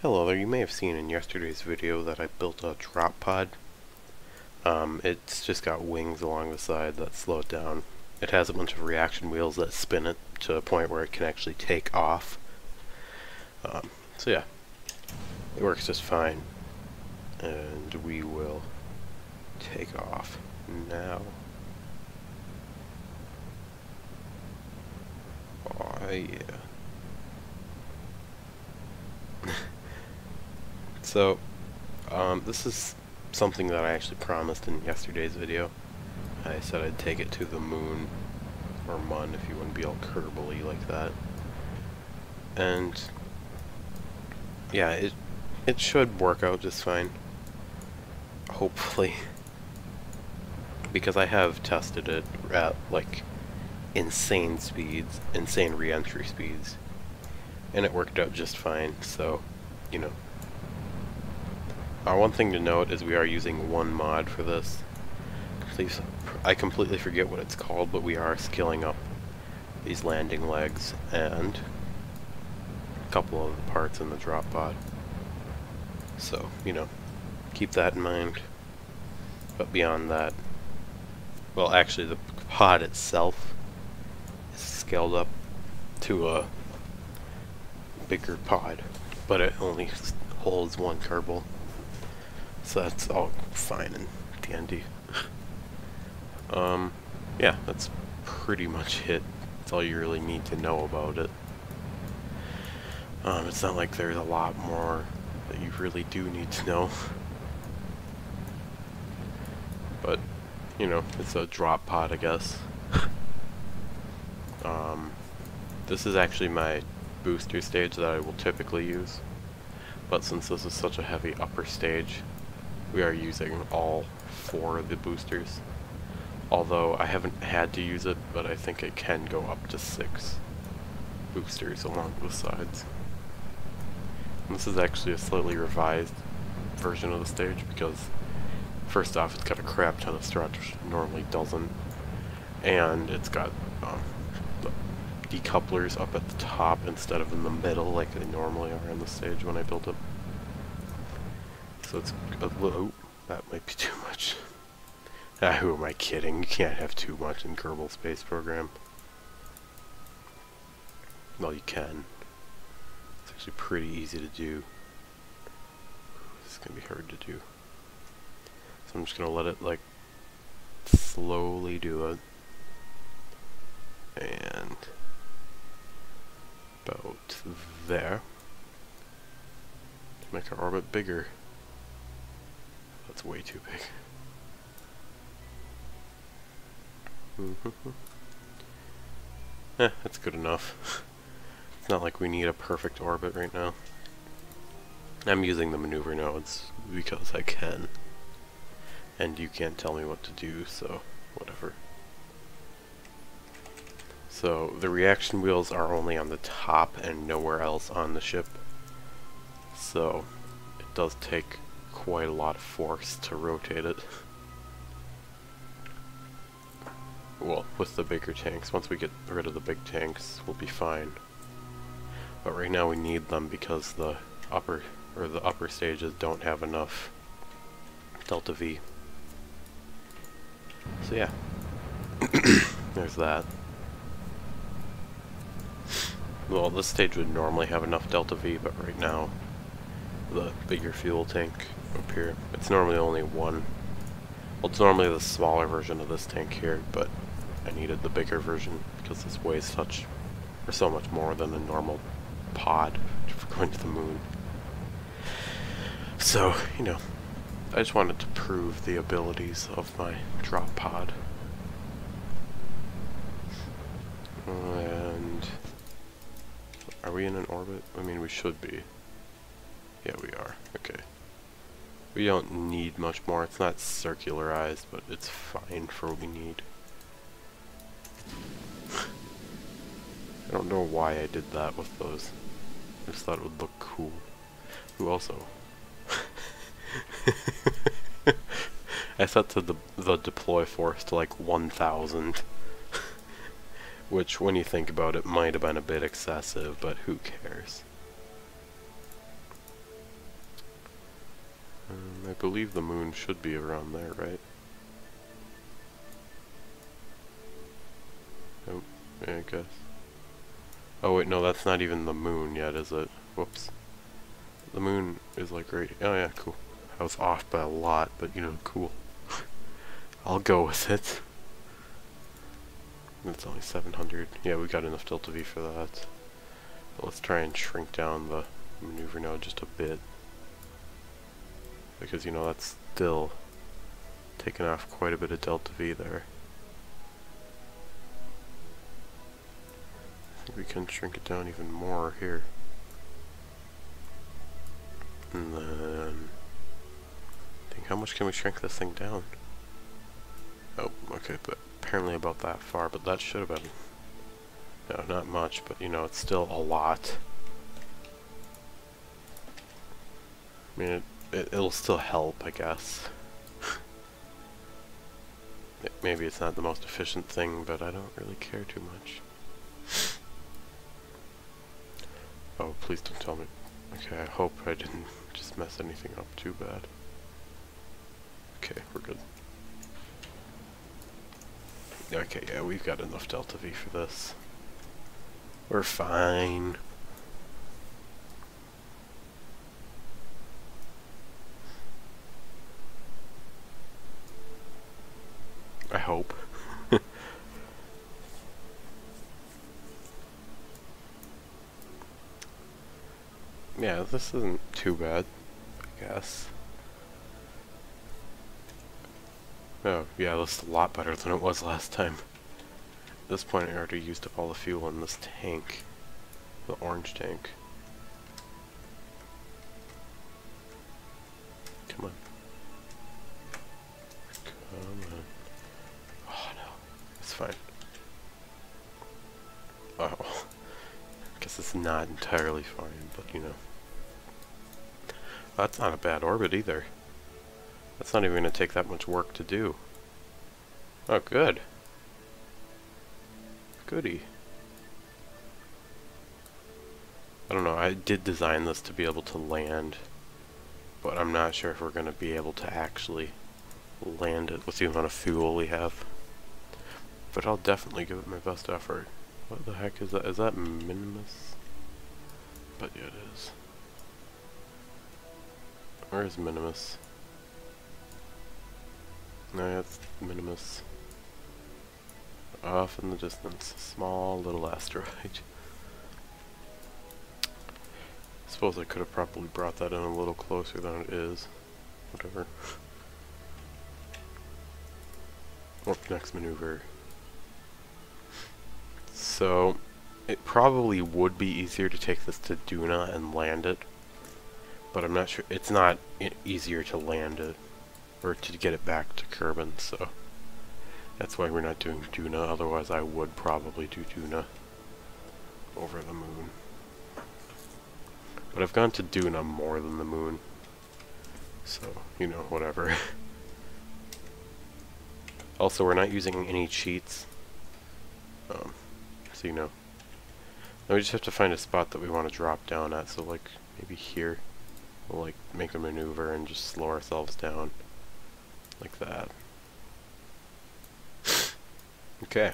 Hello there, you may have seen in yesterday's video that I built a drop pod. It's just got wings along the side that slow it down. It has a bunch of reaction wheels that spin it to a point where it can actually take off. So yeah, it works just fine. And we will take off now. Oh yeah. So, this is something that I actually promised in yesterday's video. I said I'd take it to the moon, or mun if you want to be all Kerbal-y like that. And yeah, it should work out just fine. Hopefully. Because I have tested it at like insane speeds, insane re-entry speeds. And it worked out just fine, so, you know. One thing to note is we are using one mod for this. I completely forget what it's called, but we are scaling up these landing legs and a couple of the parts in the drop pod. So, you know, keep that in mind. But beyond that, well, actually the pod itself is scaled up to a bigger pod, but it only holds one Kerbal. So that's all fine and dandy. Yeah, that's pretty much it. That's all you really need to know about it. It's not like there's a lot more that you really do need to know. But, you know, it's a drop pod, I guess. This is actually my booster stage that I will typically use. But since this is such a heavy upper stage, we are using all 4 of the boosters. Although I haven't had to use it, but I think it can go up to 6 boosters along the sides. And this is actually a slightly revised version of the stage because, first off, it's got a crap ton of struts, which it normally doesn't. And it's got the decouplers up at the top instead of in the middle like they normally are on the stage when I built it. So it's a little, that might be too much. Who am I kidding? You can't have too much in Kerbal Space Program. Well, you can. It's actually pretty easy to do. This is gonna be hard to do. So I'm just gonna let it, like, slowly do it. And about there. Make our orbit bigger. That's way too big. That's good enough. It's not like we need a perfect orbit right now. I'm using the maneuver nodes because I can. And you can't tell me what to do, so whatever. So the reaction wheels are only on the top and nowhere else on the ship. So it does take quite a lot of force to rotate it. Well, with the bigger tanks. Once we get rid of the big tanks, we'll be fine. But right now we need them because the upper stages don't have enough delta V. So yeah. There's that. Well, this stage would normally have enough delta V, but right now the bigger fuel tank up here, it's normally only one. Well, it's normally the smaller version of this tank here, but I needed the bigger version because this weighs so much more than a normal pod for going to the moon. So, you know, I just wanted to prove the abilities of my drop pod. And are we in an orbit? I mean, we should be. Yeah, we are. Okay. We don't need much more. It's not circularized, but it's fine for what we need. I don't know why I did that with those. I just thought it would look cool. Ooh, also. I set the deploy force to like 1,000. Which, when you think about it, might have been a bit excessive, but who cares? I believe the moon should be around there, right? Oh, yeah, I guess. Oh wait, no, that's not even the moon yet, is it? Whoops. The moon is like right... Oh yeah, cool. I was off by a lot, but you know, cool. I'll go with it. It's only 700. Yeah, we got enough delta V for that. But let's try and shrink down the maneuver now just a bit. Because, you know, that's still taking off quite a bit of delta V there. I think we can shrink it down even more here. And then... I think, how much can we shrink this thing down? Oh, okay, but apparently about that far, but that should have been... No, not much, but you know, it's still a lot. I mean, it'll still help, I guess. Maybe it's not the most efficient thing, but I don't really care too much. Oh, please don't tell me. Okay, I hope I didn't just mess anything up too bad. Okay, we're good. Okay, yeah, we've got enough delta V for this. We're fine. I hope. Yeah, this isn't too bad, I guess. Oh, yeah, this is a lot better than it was last time. At this point, I already used up all the fuel in this tank. The orange tank. Come on. Come on. Oh, no. It's fine. Oh. I guess it's not entirely fine, but, you know. That's not a bad orbit either. That's not even going to take that much work to do. Oh, good. Goody. I don't know, I did design this to be able to land, but I'm not sure if we're going to be able to actually land it with the amount of fuel we have. But I'll definitely give it my best effort. What the heck is that? Is that Minimus? But yeah, it is. Where is Minimus? No, that's Minimus. Off in the distance. Small little asteroid. I suppose I could have probably brought that in a little closer than it is. Whatever. Next maneuver. So, it probably would be easier to take this to Duna and land it. But I'm not sure. It's not easier to land it. Or to get it back to Kerbal, so that's why we're not doing Duna. Otherwise I would probably do Duna over the moon. But I've gone to Duna more than the moon, so, you know, whatever. Also, we're not using any cheats, so you know. Now we just have to find a spot that we want to drop down at, so like, maybe here. We'll like, make a maneuver and just slow ourselves down. Like that. Okay.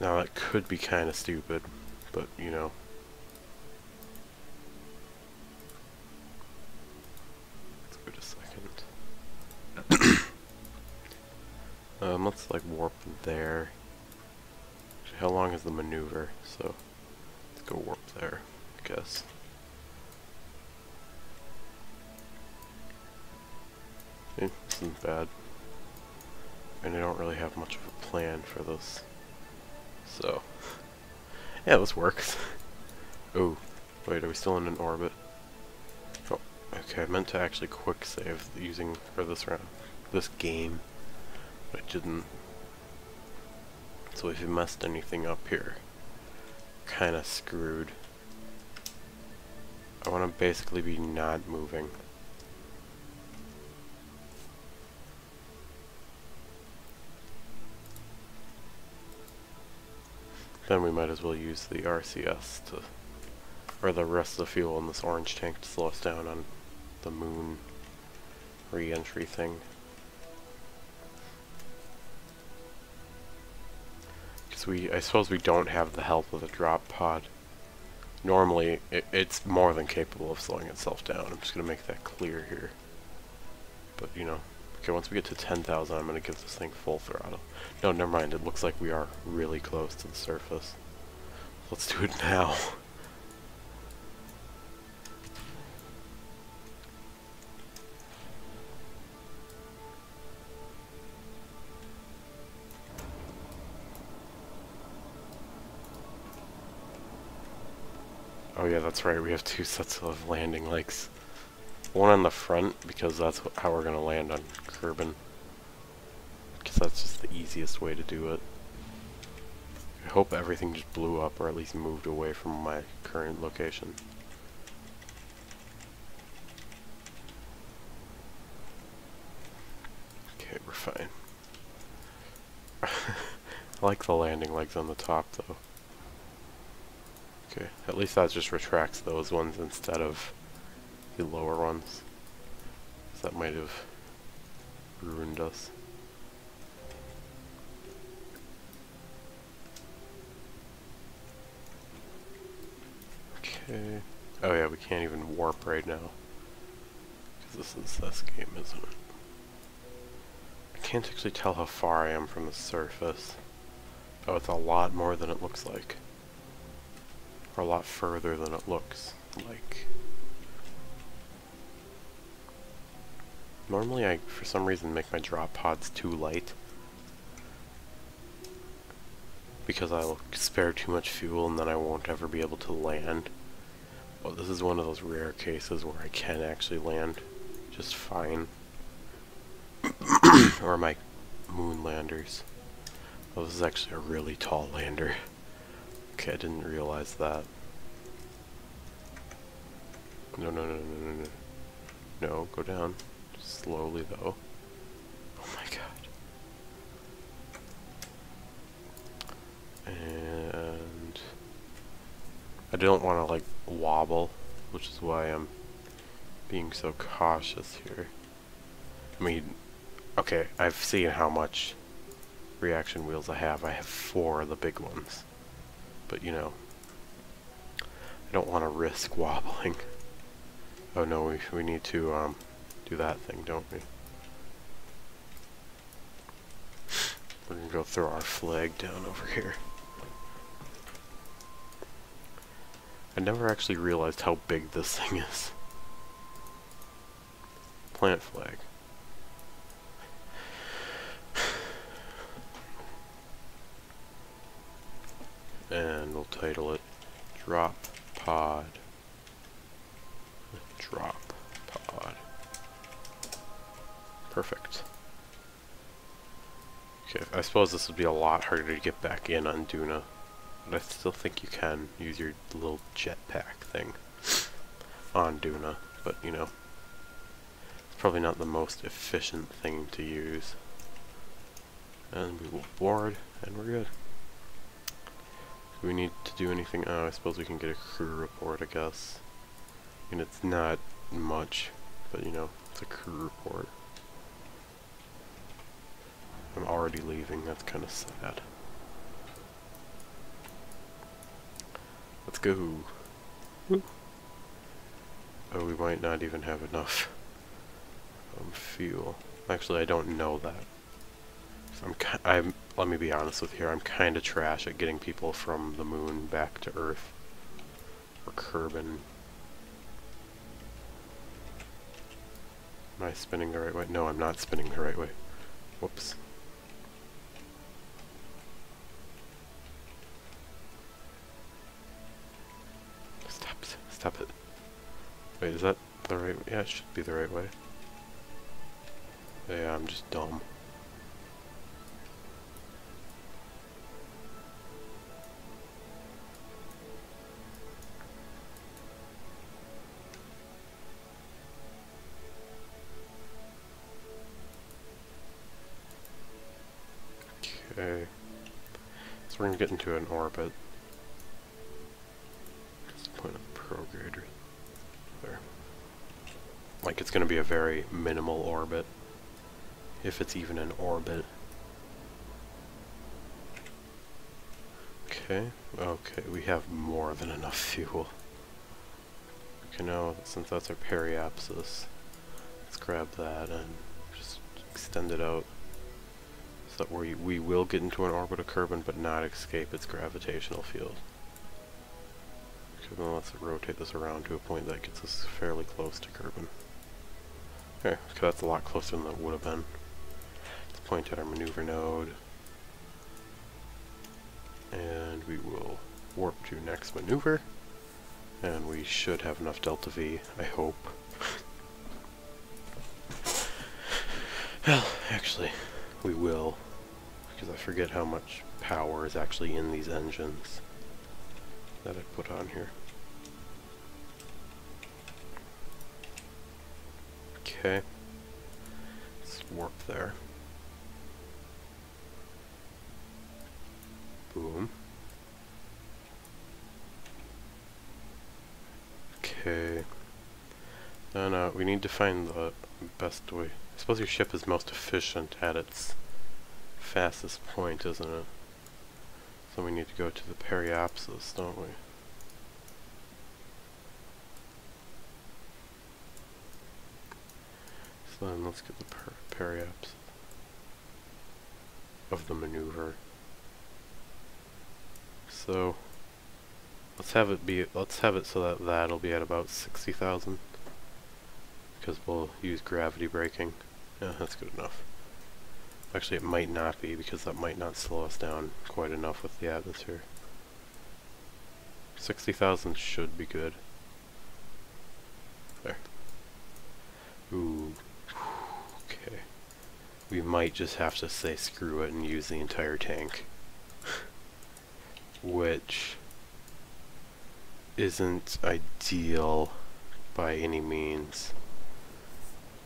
Now that could be kind of stupid, but you know. Let's wait a second. Let's like warp there. Actually, how long is the maneuver? So let's go warp there, I guess. This isn't bad. And I don't really have much of a plan for this. So, yeah, this works. Oh, wait, are we still in an orbit? Oh, okay, I meant to actually quick save using for this round, this game, but I didn't. So if you messed anything up here, kind of screwed. I want to basically be not moving. Then we might as well use the RCS or the rest of the fuel in this orange tank to slow us down on the moon re-entry thing. Because I suppose we don't have the help of the drop pod. Normally, it's more than capable of slowing itself down. I'm just going to make that clear here. But, you know, okay, once we get to 10,000, I'm going to give this thing full throttle. No, never mind. It looks like we are really close to the surface. Let's do it now. Oh yeah, that's right, we have two sets of landing legs. One on the front, because that's how we're going to land on Kerbal. Because that's just the easiest way to do it. I hope everything just blew up, or at least moved away from my current location. Okay, we're fine. I like the landing legs on the top, though. Okay, at least that just retracts those ones instead of the lower ones. That might have ruined us. Okay. Oh yeah, we can't even warp right now. Because this is this game, isn't it? I can't actually tell how far I am from the surface. Oh, it's a lot more than it looks like. Or a lot further than it looks like. Normally I, for some reason, make my drop pods too light. Because I'll spare too much fuel and then I won't ever be able to land. Well, this is one of those rare cases where I can actually land just fine. Or my moon landers. Oh, this is actually a really tall lander. Okay, I didn't realize that. No, no, no, no, no, no. No, go down. Just slowly, though. Oh my god. And I don't want to, like, wobble, which is why I'm being so cautious here. I mean, okay, I've seen how much reaction wheels I have. I have 4 of the big ones. But, you know, I don't want to risk wobbling. Oh no, we need to do that thing, don't we? We're gonna go throw our flag down over here. I never actually realized how big this thing is. Plant flag. And we'll title it Drop Pod. Drop Pod. Perfect. Okay, I suppose this would be a lot harder to get back in on Duna, but I still think you can use your little jetpack thing on Duna, but you know, it's probably not the most efficient thing to use. And we will board, and we're good. Do we need to do anything? Oh, I suppose we can get a crew report, I guess. I mean, it's not much, but you know, it's a crew report. I'm already leaving, that's kind of sad. Let's go. Woo. Oh, we might not even have enough fuel. Actually, I don't know that. So let me be honest with you, I'm kind of trash at getting people from the moon back to Earth. Or Kerbal. Am I spinning the right way? No, I'm not spinning the right way. Whoops. Stop it. Wait, is that the right way? Yeah, it should be the right way. Yeah, I'm just dumb. Okay. So we're gonna get into an orbit. What's the point of the prograder? There. Like, it's going to be a very minimal orbit, if it's even an orbit. Okay, we have more than enough fuel. Okay, now, since that's our periapsis, let's grab that and just extend it out so that we will get into an orbit of Kerbal but not escape its gravitational field. Okay, then let's rotate this around to a point that gets us fairly close to Kerbal. Okay, that's a lot closer than it would have been. Let's point at our maneuver node. And we will warp to next maneuver. And we should have enough delta V, I hope. Well, actually, we will. Because I forget how much power is actually in these engines that I put on here. Okay. Let's warp there. Boom. Okay. Then we need to find the best way. I suppose your ship is most efficient at its fastest point, isn't it? So we need to go to the periapsis, don't we? So then let's get the periapsis of the maneuver. So let's have it so that that'll be at about 60,000, because we'll use gravity braking. Yeah, that's good enough. Actually, it might not be, because that might not slow us down quite enough with the atmosphere. 60,000 should be good. There. Ooh. Okay. We might just have to say screw it and use the entire tank. Which isn't ideal by any means,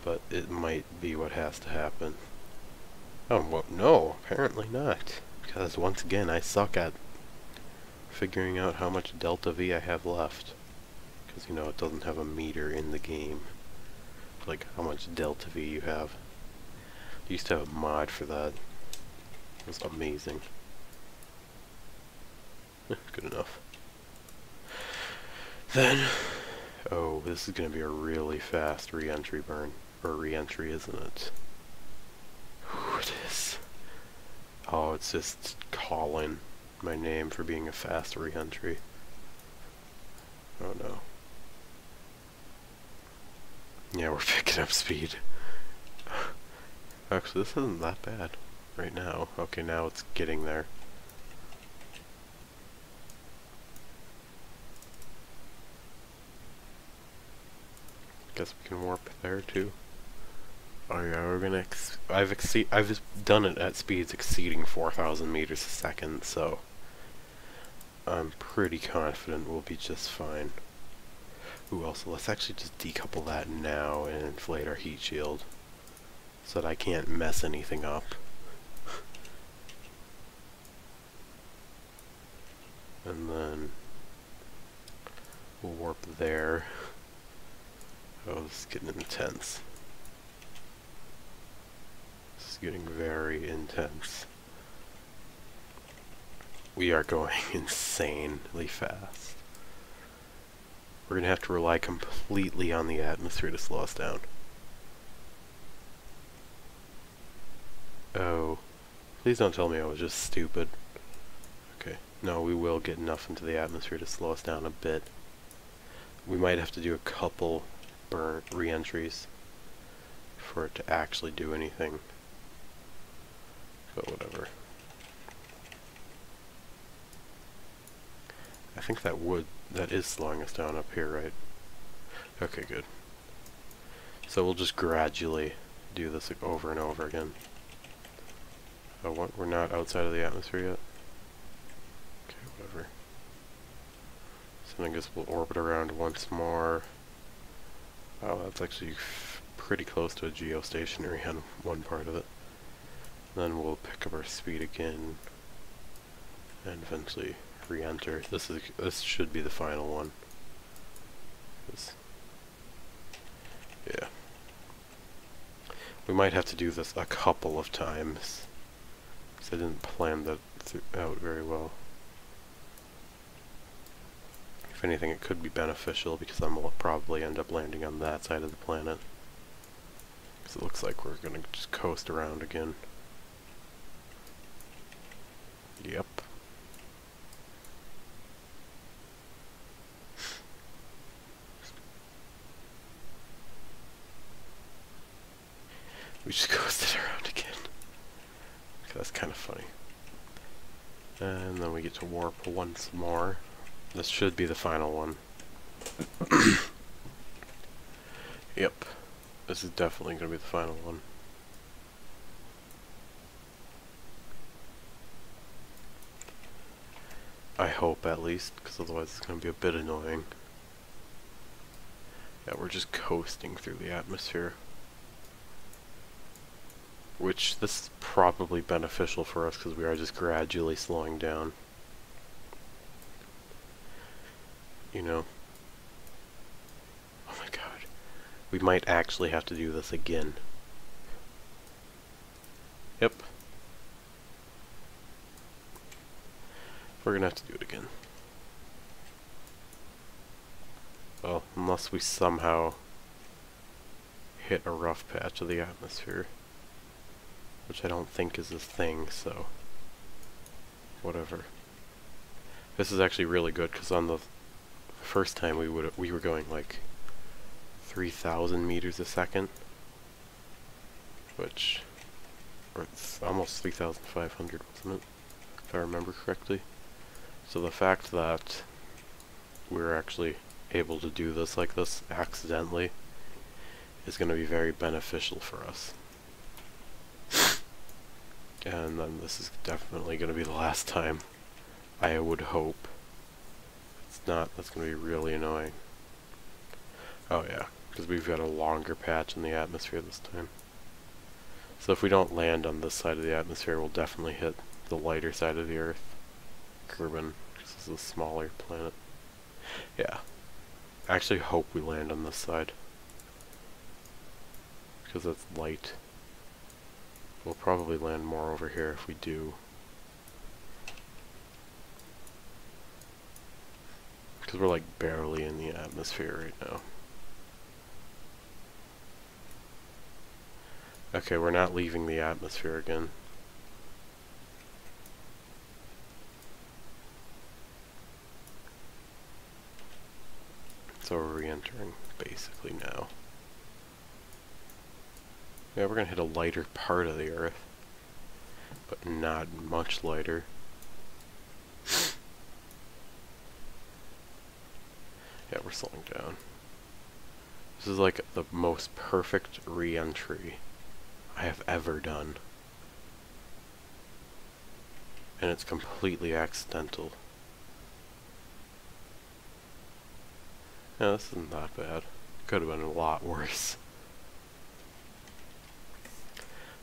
but it might be what has to happen. Oh, well, no, apparently not, because once again I suck at figuring out how much delta V I have left, because, you know, it doesn't have a meter in the game, like how much delta V you have. I used to have a mod for that. It was amazing. Good enough. Then, oh, this is going to be a really fast re-entry burn. Or re-entry, isn't it? Ooh, it is. Oh, it's just calling my name for being a fast re-entry. Oh no. Yeah, we're picking up speed. Actually, this isn't that bad right now. Okay, now it's getting there. Guess we can warp there too. Oh yeah, we're gonna I've done it at speeds exceeding 4,000 meters a second, so I'm pretty confident we'll be just fine. Ooh, also let's actually just decouple that now and inflate our heat shield so that I can't mess anything up. And then we'll warp there. Oh, this is getting intense. This is getting very intense. We are going insanely fast. We're gonna have to rely completely on the atmosphere to slow us down. Oh, please don't tell me I was just stupid. Okay, no, we will get enough into the atmosphere to slow us down a bit. We might have to do a couple re-entries for it to actually do anything, but whatever. I think that is slowing us down up here, right? Okay, good. So we'll just gradually do this over and over again. Oh, what? We're not outside of the atmosphere yet? Okay, whatever. So I guess we'll orbit around once more. Oh, that's actually pretty close to a geostationary on one part of it. Then we'll pick up our speed again and eventually re-enter. This should be the final one. Yeah. We might have to do this a couple of times, because I didn't plan that out very well. If anything, it could be beneficial, because I'm gonna probably end up landing on that side of the planet. Because it looks like we're gonna just coast around again. Yep. We just coasted around again. That's kind of funny. And then we get to warp once more. This should be the final one. Yep. This is definitely going to be the final one. I hope, at least, because otherwise it's going to be a bit annoying. Yeah, we're just coasting through the atmosphere. Which, this is probably beneficial for us because we are just gradually slowing down. You know? Oh my god. We might actually have to do this again. Yep. We're gonna have to do it again. Well, unless we somehow hit a rough patch of the atmosphere. Which I don't think is a thing, so whatever. This is actually really good because on the first time we were going like 3,000 meters a second, which or almost 3,500, wasn't it? If I remember correctly. So the fact that we're actually able to do this like this accidentally is going to be very beneficial for us. And then this is definitely going to be the last time, I would hope. If it's not, that's going to be really annoying. Oh yeah, because we've got a longer patch in the atmosphere this time. So if we don't land on this side of the atmosphere, we'll definitely hit the lighter side of the Earth. Kerbal, because this is a smaller planet. Yeah. I actually hope we land on this side. Because it's light. We'll probably land more over here if we do. Because we're like barely in the atmosphere right now. Okay, we're not leaving the atmosphere again. So we're re-entering basically now. Yeah, we're gonna hit a lighter part of the Earth, but not much lighter. Yeah, we're slowing down. This is like the most perfect re-entry I have ever done. And it's completely accidental. Yeah, this isn't that bad. Could have been a lot worse.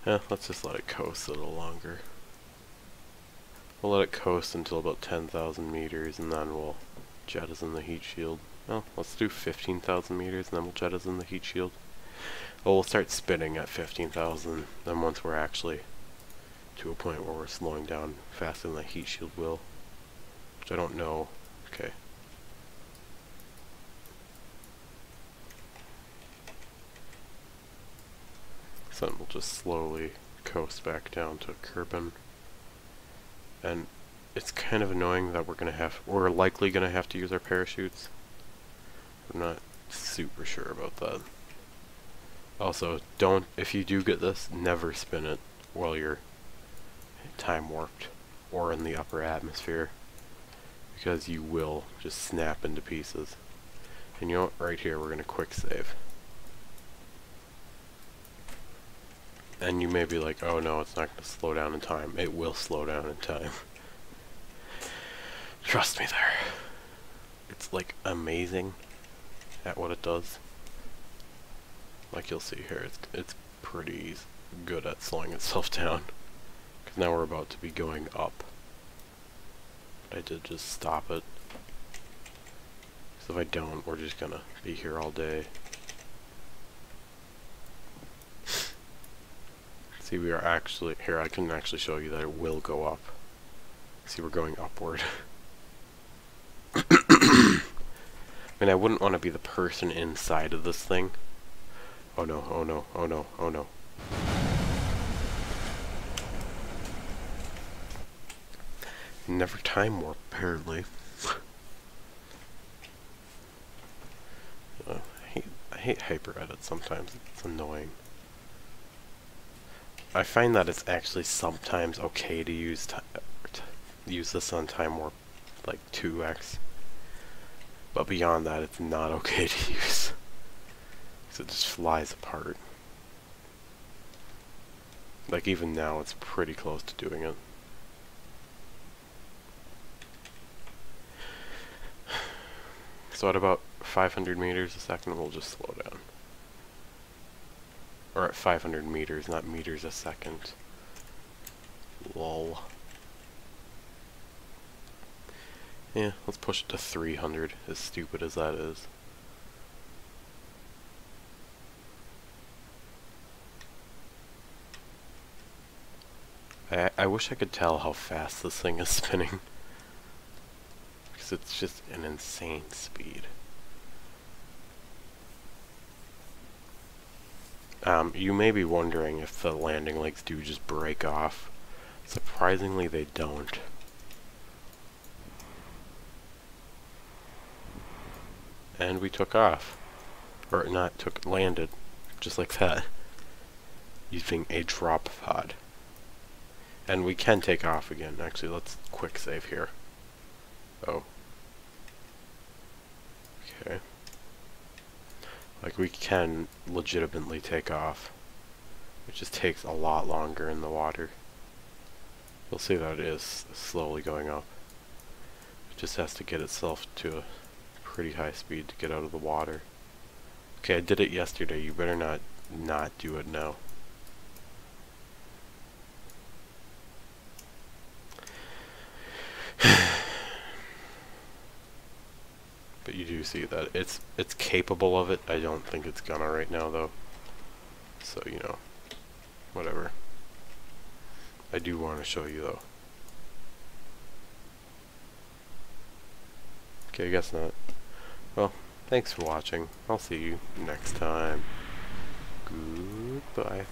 Yeah, let's just let it coast a little longer. We'll let it coast until about 10,000 meters and then we'll jettison the heat shield. Well, let's do 15,000 meters and then we'll jettison the heat shield. Well, we'll start spinning at 15,000, then once we're actually to a point where we're slowing down faster than the heat shield will. Which I don't know. Okay. So then we'll just slowly coast back down to Kerbal. And it's kind of annoying that we're likely gonna have to use our parachutes. I'm not super sure about that. Also, if you do get this, never spin it while you're time warped or in the upper atmosphere, because you will just snap into pieces. And you know what, right here we're gonna quick save. And you may be like, oh no, it's not going to slow down in time. It will slow down in time. Trust me there. It's like amazing at what it does. Like you'll see here, it's pretty good at slowing itself down. Because now we're about to be going up. But I did just stop it. So if I don't, we're just going to be here all day. See, we are actually, here, I can actually show you that it will go up. See, we're going upward. I mean, I wouldn't want to be the person inside of this thing. Oh no, oh no, oh no, oh no. Never time warp, apparently. I hate hyper edits sometimes. It's annoying. I find that it's actually sometimes okay to use this on time warp like 2x, but beyond that, it's not okay to use. Because it just flies apart. Like even now, it's pretty close to doing it. So at about 500 meters a second, we'll just slow down. Or at 500 meters, not meters a second. Lol. Yeah, let's push it to 300, as stupid as that is. I wish I could tell how fast this thing is spinning. Because it's just an insane speed. You may be wondering if the landing legs do just break off. Surprisingly, they don't. And we took off. Or not, landed. Just like that. Using a drop pod. And we can take off again. Actually, let's quick save here. Oh. Okay. Like, we can legitimately take off. It just takes a lot longer in the water. You'll see that it is slowly going up. It just has to get itself to a pretty high speed to get out of the water. Okay, I did it yesterday. You better not do it now. But you do see that it's capable of it. I don't think it's gonna right now though. So, you know, whatever. I do want to show you though. Okay, I guess not. Well, thanks for watching. I'll see you next time. Goodbye.